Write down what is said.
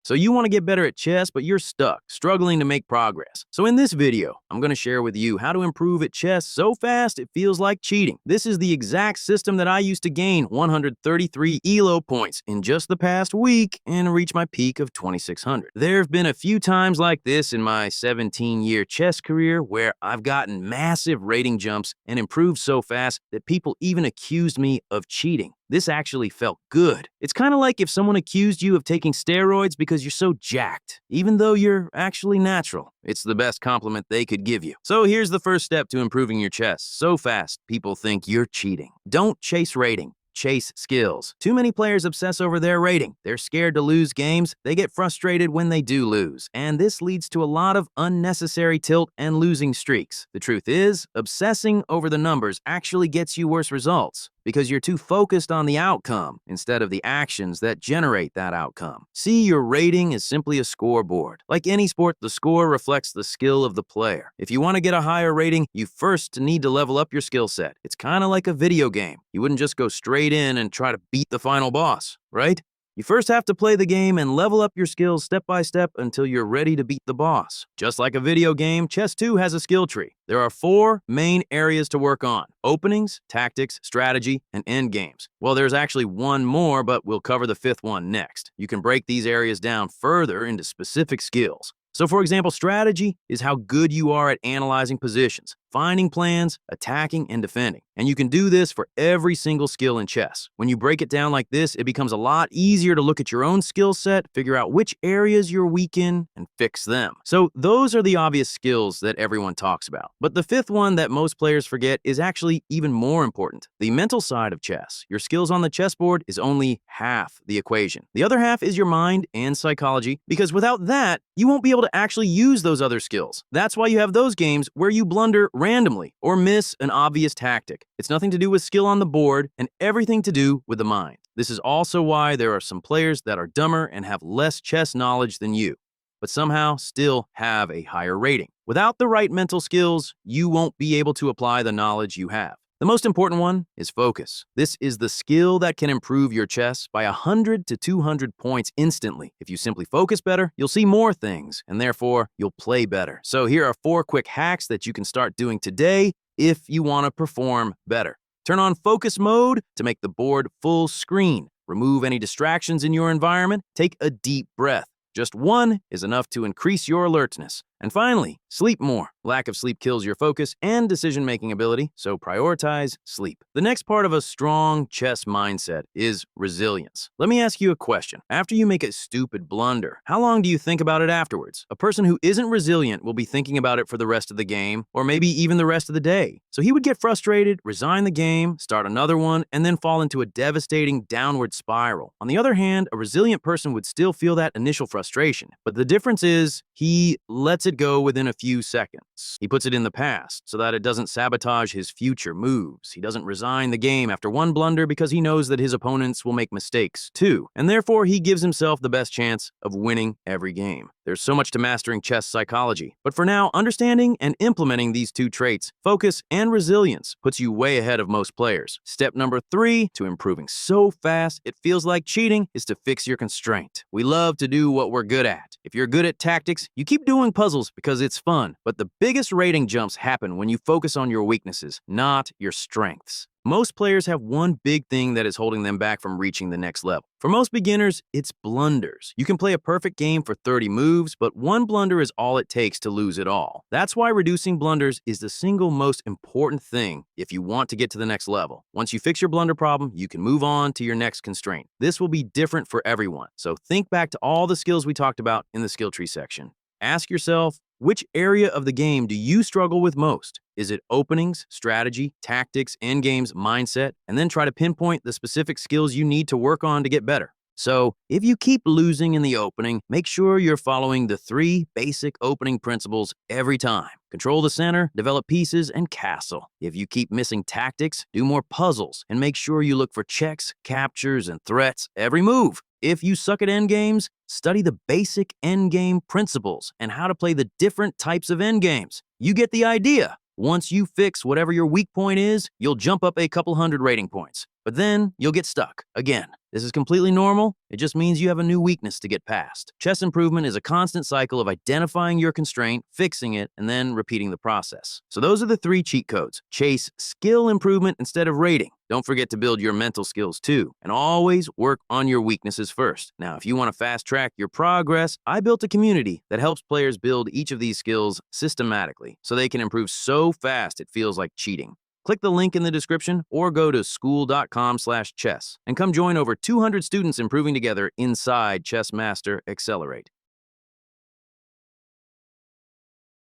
So you want to get better at chess, but you're stuck, struggling to make progress. So in this video, I'm going to share with you how to improve at chess so fast it feels like cheating. This is the exact system that I used to gain 133 ELO points in just the past week and reach my peak of 2600. There have been a few times like this in my 17-year chess career where I've gotten massive rating jumps and improved so fast that people even accused me of cheating. This actually felt good. It's kind of like if someone accused you of taking steroids because you're so jacked, even though you're actually natural. It's the best compliment they could give you. So here's the first step to improving your chess so fast people think you're cheating. Don't chase rating. Chase skills. Too many players obsess over their rating. They're scared to lose games. They get frustrated when they do lose. And this leads to a lot of unnecessary tilt and losing streaks. The truth is, obsessing over the numbers actually gets you worse results because you're too focused on the outcome instead of the actions that generate that outcome. See your rating as simply a scoreboard. Like any sport, the score reflects the skill of the player. If you want to get a higher rating, you first need to level up your skill set. It's kind of like a video game. You wouldn't just go straight in and try to beat the final boss, right? You first have to play the game and level up your skills step by step until you're ready to beat the boss. Just like a video game, chess too has a skill tree. There are 4 main areas to work on: openings, tactics, strategy, and endgames. Well, there's actually one more, but we'll cover the 5th one next. You can break these areas down further into specific skills. So for example, strategy is how good you are at analyzing positions, finding plans, attacking, and defending. And you can do this for every single skill in chess. When you break it down like this, it becomes a lot easier to look at your own skill set, figure out which areas you're weak in, and fix them. So those are the obvious skills that everyone talks about. But the 5th one that most players forget is actually even more important: the mental side of chess. Your skills on the chessboard is only half the equation. The other half is your mind and psychology, because without that, you won't be able to actually use those other skills. That's why you have those games where you blunder randomly or miss an obvious tactic. It's nothing to do with skill on the board and everything to do with the mind. This is also why there are some players that are dumber and have less chess knowledge than you, but somehow still have a higher rating. Without the right mental skills, you won't be able to apply the knowledge you have. The most important one is focus. This is the skill that can improve your chess by 100 to 200 points instantly. If you simply focus better, you'll see more things, and therefore, you'll play better. So here are 4 quick hacks that you can start doing today if you want to perform better. Turn on focus mode to make the board full screen. Remove any distractions in your environment. Take a deep breath. Just one is enough to increase your alertness. And finally, sleep more. Lack of sleep kills your focus and decision-making ability, so prioritize sleep. The next part of a strong chess mindset is resilience. Let me ask you a question. After you make a stupid blunder, how long do you think about it afterwards? A person who isn't resilient will be thinking about it for the rest of the game, or maybe even the rest of the day. So he would get frustrated, resign the game, start another one, and then fall into a devastating downward spiral. On the other hand, a resilient person would still feel that initial frustration, but the difference is he lets it go within a few seconds. He puts it in the past so that it doesn't sabotage his future moves. He doesn't resign the game after one blunder because he knows that his opponents will make mistakes too, and therefore he gives himself the best chance of winning every game. There's so much to mastering chess psychology, but for now, understanding and implementing these 2 traits, focus and resilience, puts you way ahead of most players. Step number 3 to improving so fast it feels like cheating is to fix your constraint. We love to do what we're good at. If you're good at tactics, you keep doing puzzles because it's fun, but the biggest rating jumps happen when you focus on your weaknesses, not your strengths. Most players have one big thing that is holding them back from reaching the next level. For most beginners, it's blunders. You can play a perfect game for 30 moves, but one blunder is all it takes to lose it all. That's why reducing blunders is the single most important thing if you want to get to the next level. Once you fix your blunder problem, you can move on to your next constraint. This will be different for everyone, so think back to all the skills we talked about in the skill tree section. Ask yourself, which area of the game do you struggle with most? Is it openings, strategy, tactics, endgames, mindset? And then try to pinpoint the specific skills you need to work on to get better. So, if you keep losing in the opening, make sure you're following the 3 basic opening principles every time. Control the center, develop pieces, and castle. If you keep missing tactics, do more puzzles, and make sure you look for checks, captures, and threats every move. If you suck at endgames, study the basic endgame principles and how to play the different types of endgames. You get the idea. Once you fix whatever your weak point is, you'll jump up a couple hundred rating points. But then you'll get stuck again. This is completely normal. It just means you have a new weakness to get past. Chess improvement is a constant cycle of identifying your constraint, fixing it, and then repeating the process. So those are the 3 cheat codes. Chase skill improvement instead of rating. Don't forget to build your mental skills too, and always work on your weaknesses first. Now, if you want to fast track your progress, I built a community that helps players build each of these skills systematically so they can improve so fast it feels like cheating. Click the link in the description or go to school.com/chess and come join over 200 students improving together inside Chess Master Accelerate.